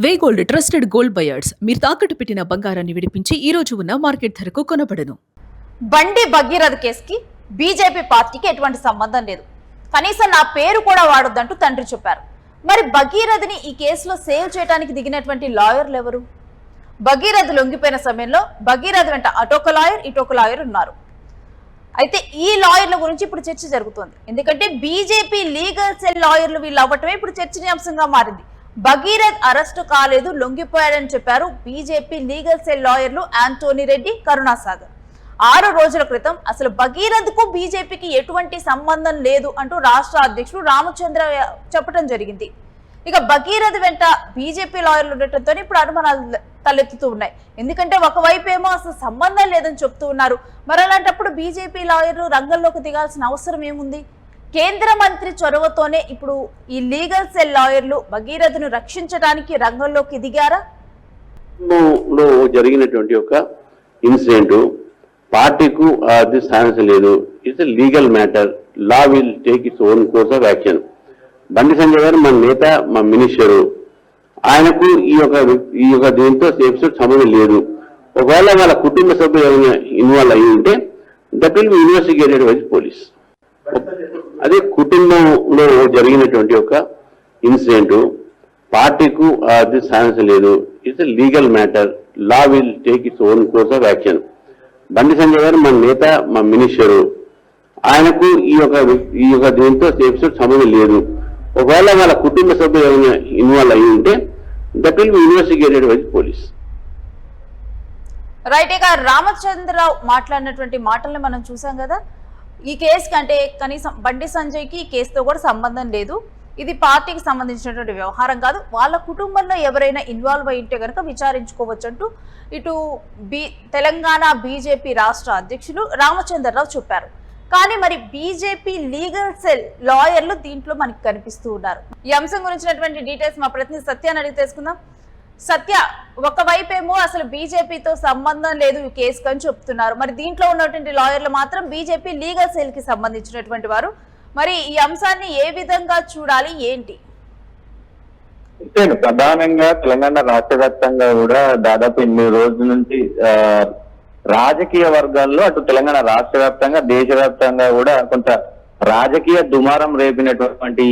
వే gold trusted gold buyers మీరు తాకట్టు పెట్టిన బంగారాన్ని విడిపించి ఈ రోజు ఉన్న మార్కెట్ ధరకు కొనబడను. బండి భగీరథ కేసుకి బీజేపీ పార్టీకి ఎటువంటి సంబంధం లేదు, కనీసం నా పేరు కూడా వాడొద్దంటూ తండ్రి చెప్పారు. మరి భగీరథని ఈ కేసులో సేవ్ చేయడానికి దిగినటువంటి లాయర్లు ఎవరు? భగీరథ లొంగిపోయిన సమయంలో భగీరథ వెంట అటొక లాయర్ ఇటొక లాయర్ ఉన్నారు. అయితే ఈ లాయర్ల గురించి ఇప్పుడు చర్చ జరుగుతోంది. ఎందుకంటే బీజేపీ లీగల్ సెల్ లాయర్లు వీళ్ళు అవ్వటమే ఇప్పుడు చర్చనీయాంశంగా మారింది. భగీరథ్ అరెస్టు కాలేదు, లొంగిపోయాడని చెప్పారు బీజేపీ లీగల్ సెల్ లాయర్లు ఆంటోనీ రెడ్డి, కరుణాసాగర్. 6 రోజుల క్రితం అసలు భగీరథ్ కు బీజేపీకి ఎటువంటి సంబంధం లేదు అంటూ రాష్ట్ర అధ్యక్షుడు రామచంద్ర చెప్పడం జరిగింది. ఇక భగీరథ్ వెంట బీజేపీ లాయర్లు ఉండటంతో ఇప్పుడు అనుమానాలు తలెత్తుతూ ఉన్నాయి. ఎందుకంటే ఒకవైపు ఏమో అసలు సంబంధం లేదని చెప్తూ ఉన్నారు. మరి అలాంటప్పుడు బీజేపీ లాయర్లు రంగంలోకి దిగాల్సిన అవసరం ఏముంది? కేంద్ర మంత్రి చొరవతోనే ఇప్పుడు ఈ లీగల్ సెల్ లాయర్లు భగీరథను రక్షించడానికి రంగంలోకి దిగారా? జరిగినటువంటి ఒక ఇన్సిడెంట్ పార్టీకు అది సాధించలేదు. It's legal matter. Law will take its own course of action. Bandi Sanjay గారు మన నేత, మా మినిస్టరు, ఆయనకు ఈ యొక్క దీంతో ఎపిసోడ్ సంబంధం లేదు. ఒకవేళ వాళ్ళ కుటుంబ సభ్యులు ఏమైనా ఇన్వాల్వ్ అయ్యి ఉంటే that will be investigated by police. అదే కుటుంబంలో జరిగినటువంటి ఒక ఇన్సిడెంట్ పార్టీకు అది సాధించలేదు. It's legal matter. Law will take its own course of action. Bandi Sanjay గారు మన నేత, మా మినిస్టరు, ఆయనకు ఈ యొక్క దీంతో ఎపిసోడ్ సంబంధం లేదు. ఒకవేళ వాళ్ళ కుటుంబ సభ్యులు ఏమైనా ఇన్వాల్వ్ అయ్యి ఉంటే that will be investigated by police. Right. ఇక రామచంద్రరావు మాట్లాడినటువంటి మాటల్ని మనం చూసాం కదా. ఈ కేసు కంటే కనీసం బండి సంజయ్కి ఈ కేసుతో కూడా సంబంధం లేదు, ఇది పార్టీకి సంబంధించినటువంటి వ్యవహారం కాదు, వాళ్ళ కుటుంబంలో ఎవరైనా ఇన్వాల్వ్ అయి ఉంటే కనుక విచారించుకోవచ్చు అంటూ ఇటు తెలంగాణ బీజేపీ రాష్ట్ర అధ్యక్షులు రామచంద్రరావు చెప్పారు. కానీ మరి బీజేపీ లీగల్ సెల్ లాయర్లు దీంట్లో మనకి కనిపిస్తూ ఉన్నారు. ఈ అంశం గురించినటువంటి డీటెయిల్స్ మా ప్రతినిధి సత్యాన్ని అడిగి తెలుసుకుందాం. సత్య, ఒకవైపేమో అసలు బీజేపీతో సంబంధం లేదు ఈ కేసుకు అని చెప్తున్నారు. మరి దీంట్లో ఉన్నటువంటి లాయర్లు మాత్రం బీజేపీ లీగల్ సెల్ కి సంబంధించినటువంటి వారు. మరి ఈ అంశాన్ని ఏ విధంగా చూడాలి, ఏంటి? ప్రధానంగా తెలంగాణ రాష్ట్ర వ్యాప్తంగా కూడా దాదాపు 8 రోజుల నుంచి రాజకీయ వర్గాల్లో అటు తెలంగాణ రాష్ట్ర వ్యాప్తంగా దేశవ్యాప్తంగా కూడా కొంత రాజకీయ దుమారం రేపినటువంటి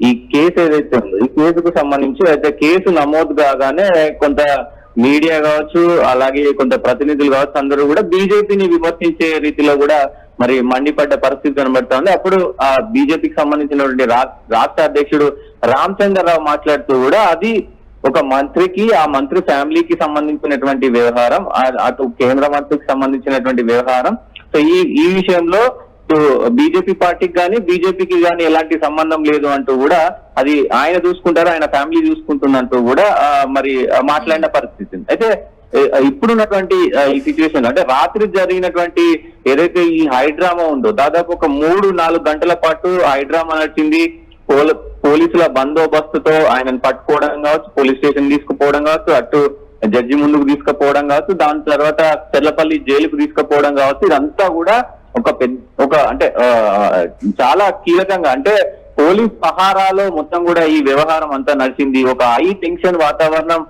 ఈ కేసు ఏదైతే ఉందో ఈ కేసుకు సంబంధించి అయితే కేసు నమోదు కాగానే కొంత మీడియా కావచ్చు, అలాగే కొంత ప్రతినిధులు కావచ్చు, అందరూ కూడా బీజేపీని విమర్శించే రీతిలో కూడా మరి మండిపడ్డ పరిస్థితి కనబడతా ఉంది. అప్పుడు ఆ బీజేపీకి సంబంధించినటువంటి రాష్ట్ర అధ్యక్షుడు రామచంద్రరావు మాట్లాడుతూ కూడా అది ఒక మంత్రికి, ఆ మంత్రి ఫ్యామిలీకి సంబంధించినటువంటి వ్యవహారం, అటు కేంద్ర మంత్రికి సంబంధించినటువంటి వ్యవహారం. సో ఈ విషయంలో బీజేపీ పార్టీకి కానీ బీజేపీకి కానీ ఎలాంటి సంబంధం లేదు అంటూ కూడా అది ఆయన చూసుకుంటారు, ఆయన ఫ్యామిలీ చూసుకుంటుందంటూ కూడా మరి మాట్లాడిన పరిస్థితి. అయితే ఇప్పుడున్నటువంటి ఈ సిచ్యువేషన్ అంటే రాత్రి జరిగినటువంటి ఏదైతే ఈ హైడ్రామా ఉందో దాదాపు ఒక 3-4 గంటల పాటు హైడ్రామా నడిచింది. పోలీసుల బందోబస్తుతో ఆయనను పట్టుకోవడం కావచ్చు, పోలీస్ స్టేషన్ తీసుకుపోవడం కావచ్చు, అటు జడ్జి ముందుకు తీసుకుపోవడం కావచ్చు, దాని తర్వాత చెర్లపల్లి జైలుకు తీసుకుపోవడం కావచ్చు, ఇదంతా కూడా అంటే చాలా కీలకంగా అంటే పోలీస్ పహారాలో మొత్తం కూడా ఈ వ్యవహారం అంతా నడిచింది. ఒక హై టెన్షన్ వాతావరణం,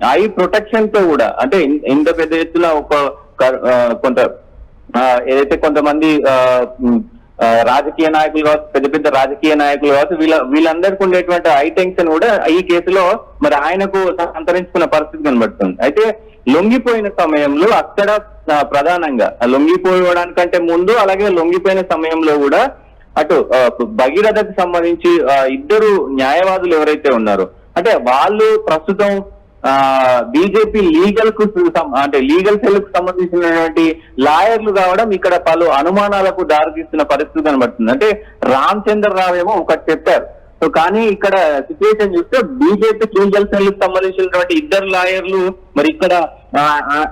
హై ప్రొటెక్షన్ తో కూడా అంటే ఇంత పెద్ద ఎత్తున కొంత ఏదైతే కొంతమంది రాజకీయ నాయకులు కావచ్చు, పెద్ద పెద్ద రాజకీయ నాయకులు కావచ్చు, వీళ్ళందరికీ ఉండేటువంటి హై టెన్షన్ కూడా ఈ కేసులో మరి ఆయనకు సంతరించుకున్న పరిస్థితి కనబడుతుంది. అయితే లొంగిపోయిన సమయంలో అక్కడ ప్రధానంగా లొంగిపోవడానికంటే ముందు అలాగే లొంగిపోయిన సమయంలో కూడా అటు భగీరథకు సంబంధించి 2 న్యాయవాదులు ఎవరైతే ఉన్నారో అంటే వాళ్ళు ప్రస్తుతం బీజేపీ లీగల్ కు అంటే లీగల్ సెల్ కు సంబంధించినటువంటి లాయర్లు కావడం ఇక్కడ పలు అనుమానాలకు దారితీస్తున్న పరిస్థితి కనబడుతుంది. అంటే రామచంద్రరావు ఏమో ఒకటి చెప్పారు, సో కానీ ఇక్కడ సిచ్యువేషన్ చూస్తే బీజేపీ లీగల్ సెల్ కు సంబంధించినటువంటి 2 లాయర్లు మరి ఇక్కడ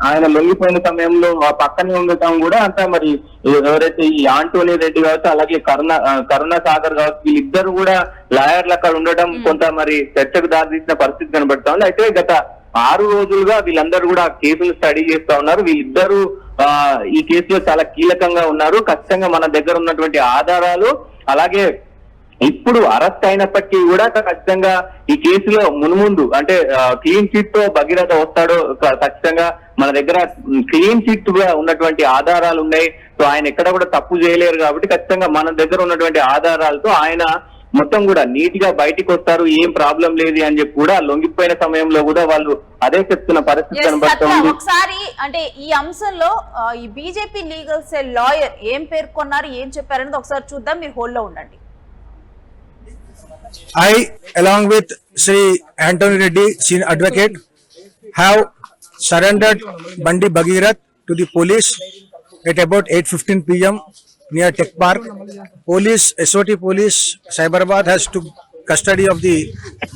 ఆయన లొంగిపోయిన సమయంలో ఆ పక్కనే ఉండటం కూడా అంతా మరి ఎవరైతే ఈ ఆంటోనీ రెడ్డి కావచ్చు, అలాగే కరుణాసాగర్ కావచ్చు, వీళ్ళిద్దరు కూడా లాయర్లు అక్కడ ఉండటం కొంత మరి చర్చకు దారితీసిన పరిస్థితి కనబడతా ఉంది. అయితే గత 6 రోజులుగా వీళ్ళందరూ కూడా కేసులు స్టడీ చేస్తా ఉన్నారు. వీళ్ళిద్దరూ ఈ కేసులో చాలా కీలకంగా ఉన్నారు. ఖచ్చితంగా మన దగ్గర ఉన్నటువంటి ఆధారాలు అలాగే ఇప్పుడు అరెస్ట్ అయినప్పటికీ కూడా ఖచ్చితంగా ఈ కేసులో మున్ముందు అంటే క్లీన్ చిట్ తో భగీరథ వస్తాడో ఖచ్చితంగా మన దగ్గర క్లీన్ చిట్ గా ఉన్నటువంటి ఆధారాలు ఉన్నాయి. సో ఆయన ఎక్కడ కూడా తప్పు చేయలేరు కాబట్టి ఖచ్చితంగా మన దగ్గర ఉన్నటువంటి ఆధారాలతో ఆయన మొత్తం కూడా నీట్ గా బయటికి వస్తారు, ఏం ప్రాబ్లం లేదు అని చెప్పి కూడా లొంగిపోయిన సమయంలో కూడా వాళ్ళు అదే చెప్తున్న పరిస్థితి కనబడుతుంది. ఒకసారి అంటే ఈ అంశంలో ఈ బీజేపీ లీగల్ సెల్ లాయర్ ఏం పేర్కొన్నారు, ఏం చెప్పారనేది ఒకసారి చూద్దాం. మీరు హోల్డ్ లో ఉండండి. I, along with Sri Antony Reddy, senior advocate, have surrendered Bandi Bhagirath to the police at about 8:15 p.m. near Tech Park. Police, SOT Police, Cyberabad has took custody of the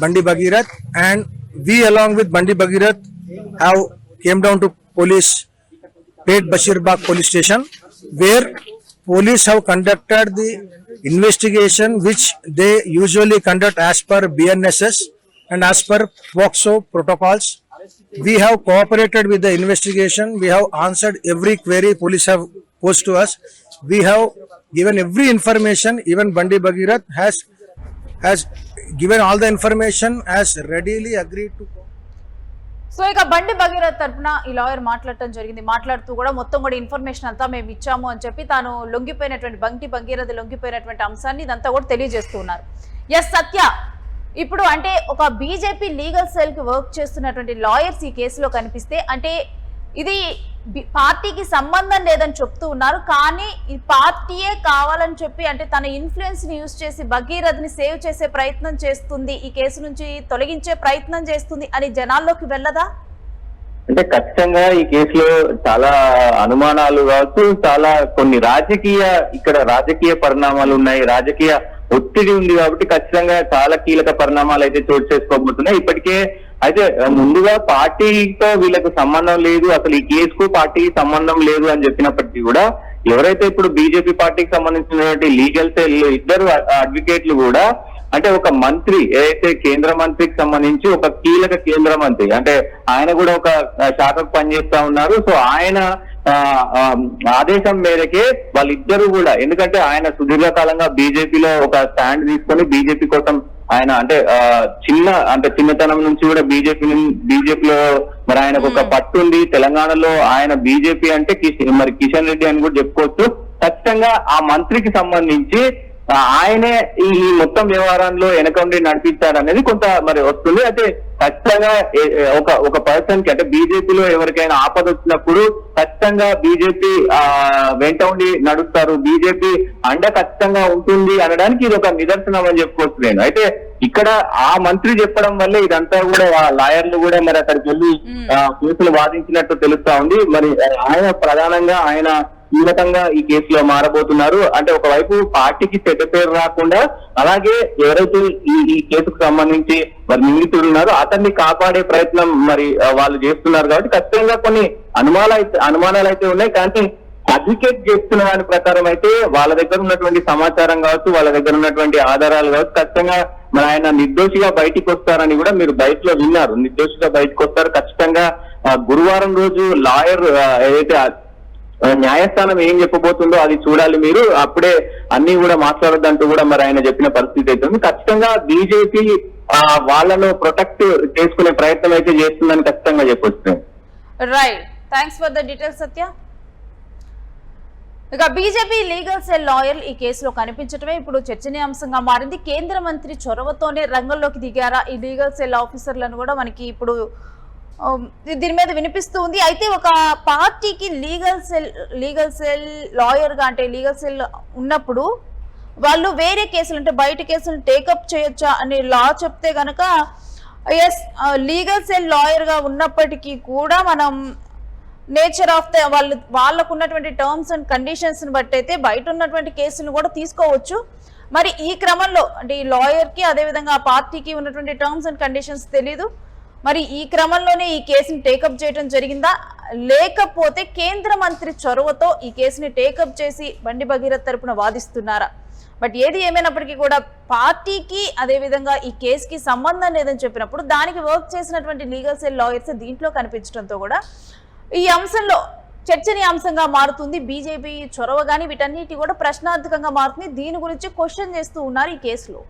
Bandi Bhagirath, and we, along with Bandi Bhagirath, have came down to police Pet Bashirbagh police station, where police have conducted the investigation which they usually conduct as per BNSS and as per POCSO protocols. We have cooperated with the investigation. We have answered every query police have posed to us. We have given every information. Even Bandi Bhagirath has given all the information, has readily agreed to. So ఇక బండి భగీరథ్ తరపున ఈ lawyer మాట్లాడటం జరిగింది. మాట్లాడుతూ కూడా మొత్తం కూడా ఇన్ఫర్మేషన్ అంతా మేము ఇచ్చాము అని చెప్పి తాను లొంగిపోయినటువంటి బండి భగీరథ్ లొంగిపోయినటువంటి అంశాన్ని ఇదంతా కూడా తెలియజేస్తూ ఉన్నారు. ఎస్ సత్య, ఇప్పుడు అంటే ఒక బీజేపీ లీగల్ సెల్ కి వర్క్ చేస్తున్నటువంటి లాయర్స్ ఈ కేసులో కనిపిస్తే అంటే ఇది పార్టీకి సంబంధం లేదని చెప్తూ ఉన్నారు. కానీ ఈ పార్టీయే కావాలని చెప్పి అంటే తన ఇన్ఫ్లుయెన్స్ ని యూజ్ చేసి భగీరథ్ ని సేవ్ చేసే ప్రయత్నం చేస్తుంది, ఈ కేసు నుంచి తొలగించే ప్రయత్నం చేస్తుంది అని జనాల్లోకి వెళ్ళదా? అంటే ఖచ్చితంగా ఈ కేసులో చాలా అనుమానాలు కావచ్చు, చాలా కొన్ని రాజకీయ పరిణామాలు ఉన్నాయి, రాజకీయ ఒత్తిడి ఉంది కాబట్టి ఖచ్చితంగా చాలా కీలక పరిణామాలు అయితే చోటు చేసుకోబోతున్నాయి. ఇప్పటికే అయితే ముందుగా పార్టీతో వీళ్ళకు సంబంధం లేదు, అసలు ఈ కేసుకు పార్టీకి సంబంధం లేదు అని చెప్పినప్పటికీ కూడా ఎవరైతే ఇప్పుడు బీజేపీ పార్టీకి సంబంధించినటువంటి లీగల్ సెల్ ఇద్దరు అడ్వకేట్లు కూడా అంటే ఒక మంత్రి ఏదైతే కేంద్ర మంత్రికి సంబంధించి ఒక కీలక కేంద్ర మంత్రి అంటే ఆయన కూడా ఒక శాఖకు పనిచేస్తా ఉన్నారు. సో ఆయన ఆదేశం మేరకే వాళ్ళిద్దరూ కూడా, ఎందుకంటే ఆయన సుదీర్ఘకాలంగా బీజేపీలో ఒక స్టాండ్ తీసుకొని బీజేపీ కోసం ఆయన అంటే చిన్నతనం నుంచి కూడా బీజేపీలో మరి ఆయనకు ఒక పట్టు ఉంది. తెలంగాణలో ఆయన బీజేపీ అంటే మరి కిషన్ రెడ్డి అని కూడా చెప్పుకోవచ్చు. ఖచ్చితంగా ఆ మంత్రికి సంబంధించి ఆయనే ఈ మొత్తం వ్యవహారంలో వెనకండి నడిపించారనేది కొంత మరి వస్తుంది. అయితే ఖచ్చితంగా ఒక పర్సన్ కి అంటే బీజేపీలో ఎవరికైనా ఆపద వచ్చినప్పుడు ఖచ్చితంగా బీజేపీ వెంట ఉండి నడుస్తారు, బీజేపీ అండ ఖచ్చితంగా ఉంటుంది అనడానికి ఇది ఒక నిదర్శనం అని చెప్పుకోవచ్చు నేను. అయితే ఇక్కడ ఆ మంత్రి చెప్పడం వల్లే ఇదంతా కూడా లాయర్లు కూడా మరి అక్కడికి వెళ్ళి కేసులు వాదించినట్టు తెలుస్తా ఉంది. మరి ఆయన ప్రధానంగా ఆయన కీలకంగా ఈ కేసులో మారబోతున్నారు. అంటే ఒకవైపు పార్టీకి చెడ్డ పేరు రాకుండా అలాగే ఎవరైతే ఈ కేసుకు సంబంధించి మరి నిందితుడు ఉన్నారో అతన్ని కాపాడే ప్రయత్నం మరి వాళ్ళు చేస్తున్నారు. కాబట్టి ఖచ్చితంగా కొన్ని అనుమానాలు అయితే ఉన్నాయి. కానీ అడ్వకేట్ చేస్తున్న దాని ప్రకారం అయితే వాళ్ళ దగ్గర ఉన్నటువంటి సమాచారం కావచ్చు, వాళ్ళ దగ్గర ఉన్నటువంటి ఆధారాలు కావచ్చు, ఖచ్చితంగా మరి ఆయన నిర్దోషిగా బయటికి వస్తారని కూడా మీరు బయటలో విన్నారు. నిర్దోషిగా బయటకు వస్తారు ఖచ్చితంగా. గురువారం రోజు లాయర్ ఏదైతే న్యాయస్థానం ఏం చెప్పబోతుందో అది చూడాలి మీరు, అప్పుడే అన్ని కూడా మాట్లాడొద్దంటూ కూడా మరి ఆయన చెప్పిన పరిస్థితి అయితే ఉంది. ఖచ్చితంగా బీజేపీ వాళ్ళను ప్రొటెక్ట్ చేసుకునే ప్రయత్నం అయితే చేస్తుందని ఖచ్చితంగా చెప్పొచ్చు. Right, thanks for the details Satya. ఇక బీజేపీ లీగల్ సెల్ లాయర్లు ఈ కేసులో కనిపించడమే ఇప్పుడు చర్చనీయాంశంగా మారింది. కేంద్ర మంత్రి చొరవతోనే రంగంలోకి దిగారా ఈ లీగల్ సెల్ ఆఫీసర్లను కూడా మనకి ఇప్పుడు దీని మీద వినిపిస్తూ ఉంది. అయితే ఒక పార్టీకి లీగల్ సెల్ లాయర్ గా అంటే లీగల్ సెల్ ఉన్నప్పుడు వాళ్ళు వేరే కేసులు అంటే బయట కేసులు టేకప్ చేయొచ్చా అనే లా చెప్తే గనక ఎస్, లీగల్ సెల్ లాయర్ గా ఉన్నప్పటికీ కూడా మనం నేచర్ ఆఫ్ ద వాళ్ళకు ఉన్నటువంటి టర్మ్స్ అండ్ కండిషన్స్ ని బట్టి అయితే బయట ఉన్నటువంటి కేసులను కూడా తీసుకోవచ్చు. మరి ఈ క్రమంలో అంటే ఈ లాయర్ కి అదేవిధంగా ఆ పార్టీకి ఉన్నటువంటి టర్మ్స్ అండ్ కండిషన్స్ తెలీదు. మరి ఈ క్రమంలోనే ఈ కేసుని టేకప్ చేయడం జరిగిందా, లేకపోతే కేంద్ర మంత్రి చొరవతో ఈ కేసుని టేకప్ చేసి బండి భగీరథ్ తరపున వాదిస్తున్నారా? బట్ ఏది ఏమైనప్పటికీ కూడా పార్టీకి అదేవిధంగా ఈ కేసుకి సంబంధం లేదని చెప్పినప్పుడు దానికి వర్క్ చేసినటువంటి లీగల్ సెల్ లాయర్స్ దీంట్లో కనిపించడంతో కూడా ఈ అంశంలో చర్చనీయాంశంగా మారుతుంది. బీజేపీ చొరవ గాని వీటన్నిటి కూడా ప్రశ్నార్థకంగా మారుతుంది. దీని గురించి క్వశ్చన్ చేస్తూ ఉన్నారు ఈ కేసులో.